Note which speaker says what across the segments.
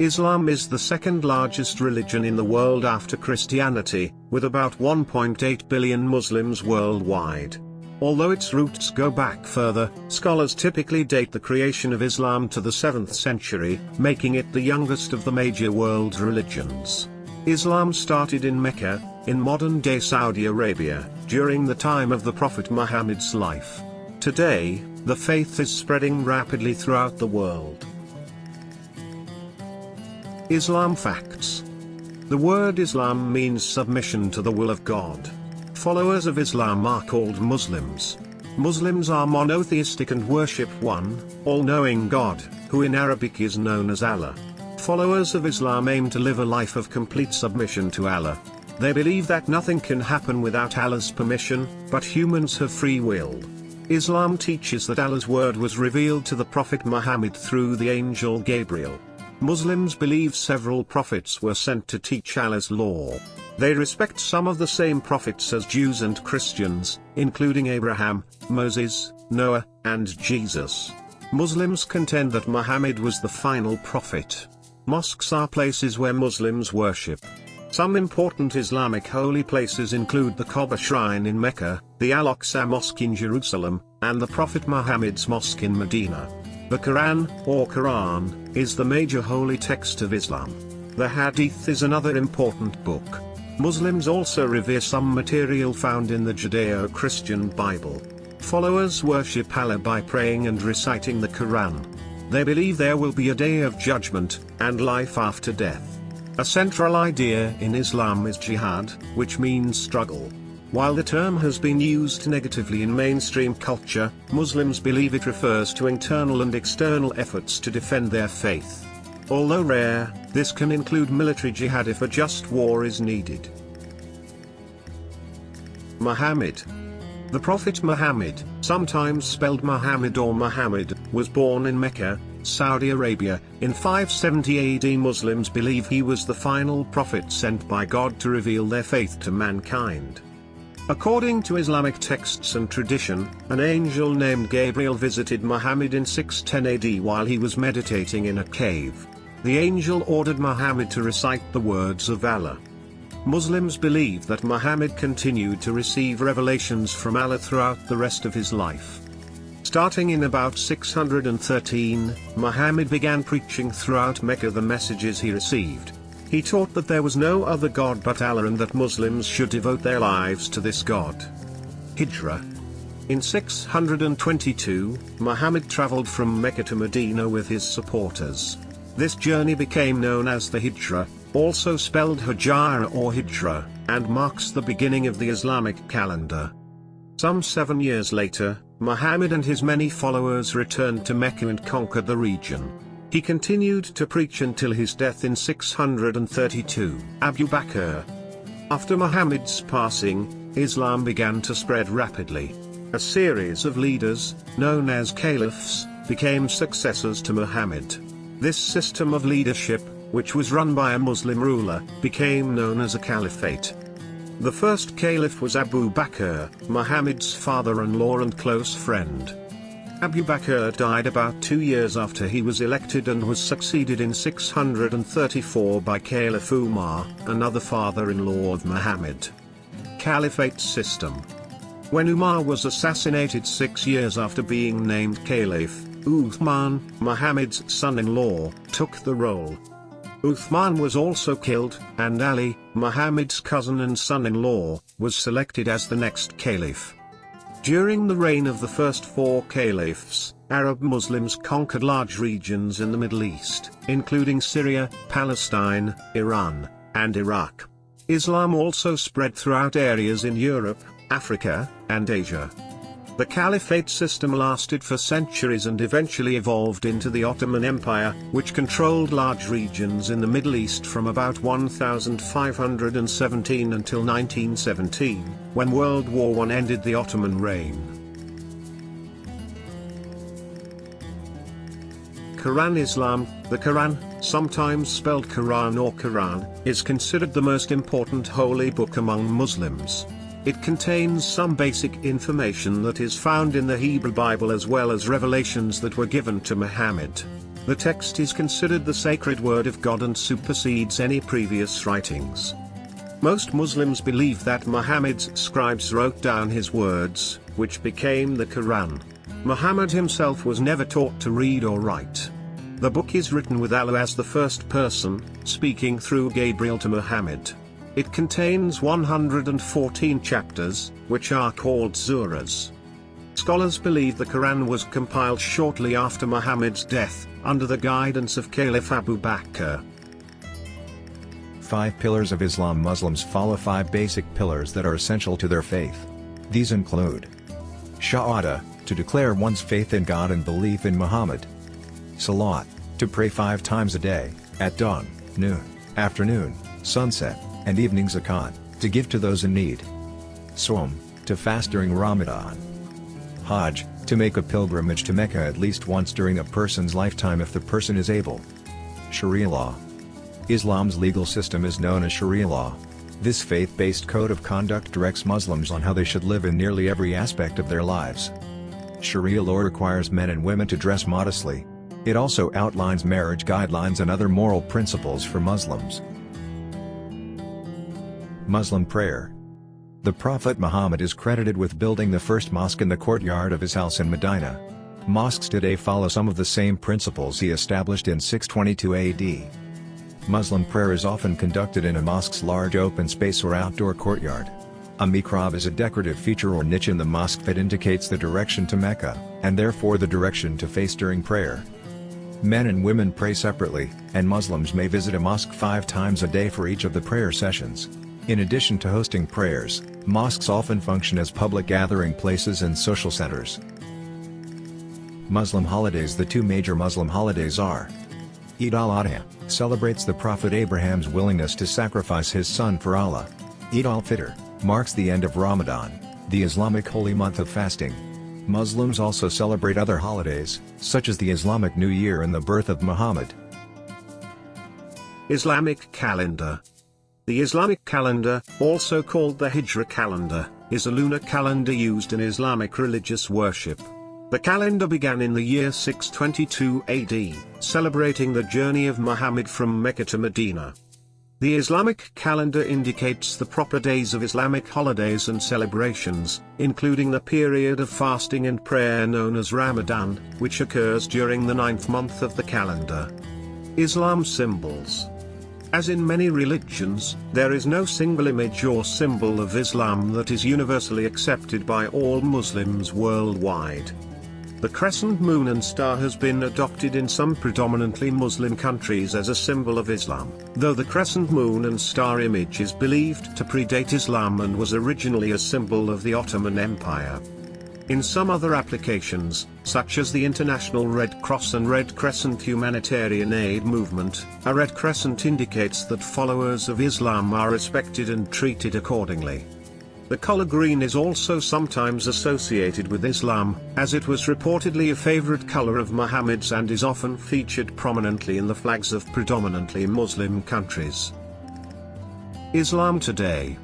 Speaker 1: Islam is the second largest religion in the world after Christianity, with about 1.8 billion Muslims worldwide. Although its roots go back further, scholars typically date the creation of Islam to the 7th century, making it the youngest of the major world religions. Islam started in Mecca, in modern-day Saudi Arabia, during the time of the Prophet Muhammad's life. Today, the faith is spreading rapidly throughout the world. Islam facts. The word Islam means submission to the will of God. Followers of Islam are called Muslims. Muslims are monotheistic and worship one, all-knowing God, who in Arabic is known as Allah. Followers of Islam aim to live a life of complete submission to Allah. They believe that nothing can happen without Allah's permission, but humans have free will. Islam teaches that Allah's word was revealed to the Prophet Muhammad through the angel Gabriel. Muslims believe several prophets were sent to teach Allah's law. They respect some of the same prophets as Jews and Christians, including Abraham, Moses, Noah, and Jesus. Muslims contend that Muhammad was the final prophet. Mosques are places where Muslims worship. Some important Islamic holy places include the Kaaba Shrine in Mecca, the Al-Aqsa Mosque in Jerusalem, and the Prophet Muhammad's Mosque in Medina. The Quran, or Quran, is the major holy text of Islam. The Hadith is another important book. Muslims also revere some material found in the Judeo-Christian Bible. Followers worship Allah by praying and reciting the Quran. They believe there will be a day of judgment, and life after death. A central idea in Islam is jihad, which means struggle. While the term has been used negatively in mainstream culture, Muslims believe it refers to internal and external efforts to defend their faith. Although rare, this can include military jihad if a just war is needed. Muhammad. The Prophet Muhammad, sometimes spelled Muhammad or Muhammad, was born in Mecca, Saudi Arabia, in 570 AD. Muslims believe he was the final prophet sent by God to reveal their faith to mankind. According to Islamic texts and tradition, an angel named Gabriel visited Muhammad in 610 AD while he was meditating in a cave. The angel ordered Muhammad to recite the words of Allah. Muslims believe that Muhammad continued to receive revelations from Allah throughout the rest of his life. Starting in about 613, Muhammad began preaching throughout Mecca the messages he received. He taught that there was no other God but Allah and that Muslims should devote their lives to this God. Hijrah. In 622, Muhammad traveled from Mecca to Medina with his supporters. This journey became known as the Hijrah, also spelled Hijra or Hijra, and marks the beginning of the Islamic calendar. Some 7 years later, Muhammad and his many followers returned to Mecca and conquered the region. He continued to preach until his death in 632. Abu Bakr. After Muhammad's passing, Islam began to spread rapidly. A series of leaders, known as caliphs, became successors to Muhammad. This system of leadership, which was run by a Muslim ruler, became known as a caliphate. The first caliph was Abu Bakr, Muhammad's father-in-law and close friend. Abu Bakr died about 2 years after he was elected and was succeeded in 634 by Caliph Umar, another father-in-law of Muhammad. Caliphate system. When Umar was assassinated 6 years after being named caliph, Uthman, Muhammad's son-in-law, took the role. Uthman was also killed, and Ali, Muhammad's cousin and son-in-law, was selected as the next caliph. During the reign of the first 4 caliphs, Arab Muslims conquered large regions in the Middle East, including Syria, Palestine, Iran, and Iraq. Islam also spread throughout areas in Europe, Africa, and Asia. The caliphate system lasted for centuries and eventually evolved into the Ottoman Empire, which controlled large regions in the Middle East from about 1517 until 1917, when World War I ended the Ottoman reign. Quran. Islam. The Quran, sometimes spelled Quran or Quran, is considered the most important holy book among Muslims. It contains some basic information that is found in the Hebrew Bible as well as revelations that were given to Muhammad. The text is considered the sacred word of God and supersedes any previous writings. Most Muslims believe that Muhammad's scribes wrote down his words, which became the Quran. Muhammad himself was never taught to read or write. The book is written with Allah as the first person, speaking through Gabriel to Muhammad. It contains 114 chapters, which are called surahs. Scholars believe the Quran was compiled shortly after Muhammad's death, under the guidance of Caliph Abu Bakr.
Speaker 2: 5 Pillars of Islam. Muslims follow 5 basic pillars that are essential to their faith. These include Shahada, to declare one's faith in God and belief in Muhammad. Salat, to pray 5 times a day, at dawn, noon, afternoon, sunset, and evening. Zakat, to give to those in need. Sawm, to fast during Ramadan. Hajj, to make a pilgrimage to Mecca at least once during a person's lifetime if the person is able. Sharia law. Islam's legal system is known as Sharia law. This faith-based code of conduct directs Muslims on how they should live in nearly every aspect of their lives. Sharia law requires men and women to dress modestly. It also outlines marriage guidelines and other moral principles for Muslims. Muslim prayer. The Prophet Muhammad is credited with building the first mosque in the courtyard of his house in Medina. Mosques today follow some of the same principles he established in 622 AD. Muslim prayer is often conducted in a mosque's large open space or outdoor courtyard. A mihrab is a decorative feature or niche in the mosque that indicates the direction to Mecca, and therefore the direction to face during prayer. Men and women pray separately, and Muslims may visit a mosque 5 times a day for each of the prayer sessions. In addition to hosting prayers, mosques often function as public gathering places and social centers. Muslim holidays. The 2 major Muslim holidays are Eid al-Adha, celebrates the Prophet Abraham's willingness to sacrifice his son for Allah. Eid al-Fitr, marks the end of Ramadan, the Islamic holy month of fasting. Muslims also celebrate other holidays, such as the Islamic New Year and the birth of Muhammad.
Speaker 1: Islamic calendar. The Islamic calendar, also called the Hijra calendar, is a lunar calendar used in Islamic religious worship. The calendar began in the year 622 AD, celebrating the journey of Muhammad from Mecca to Medina. The Islamic calendar indicates the proper days of Islamic holidays and celebrations, including the period of fasting and prayer known as Ramadan, which occurs during the 9th month of the calendar. Islam symbols. As in many religions, there is no single image or symbol of Islam that is universally accepted by all Muslims worldwide. The crescent moon and star has been adopted in some predominantly Muslim countries as a symbol of Islam, though the crescent moon and star image is believed to predate Islam and was originally a symbol of the Ottoman Empire. In some other applications, such as the International Red Cross and Red Crescent humanitarian aid movement, a red crescent indicates that followers of Islam are respected and treated accordingly. The color green is also sometimes associated with Islam, as it was reportedly a favorite color of Muhammad's and is often featured prominently in the flags of predominantly Muslim countries. Islam today.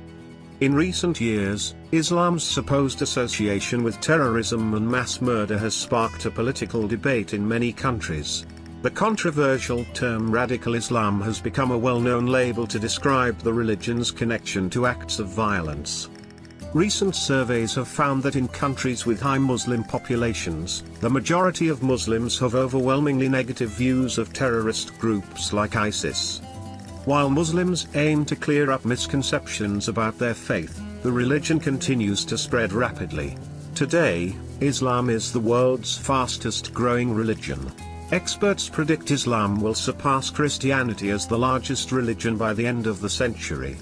Speaker 1: In recent years, Islam's supposed association with terrorism and mass murder has sparked a political debate in many countries. The controversial term radical Islam has become a well-known label to describe the religion's connection to acts of violence. Recent surveys have found that in countries with high Muslim populations, the majority of Muslims have overwhelmingly negative views of terrorist groups like ISIS. While Muslims aim to clear up misconceptions about their faith, the religion continues to spread rapidly. Today, Islam is the world's fastest growing religion. Experts predict Islam will surpass Christianity as the largest religion by the end of the century.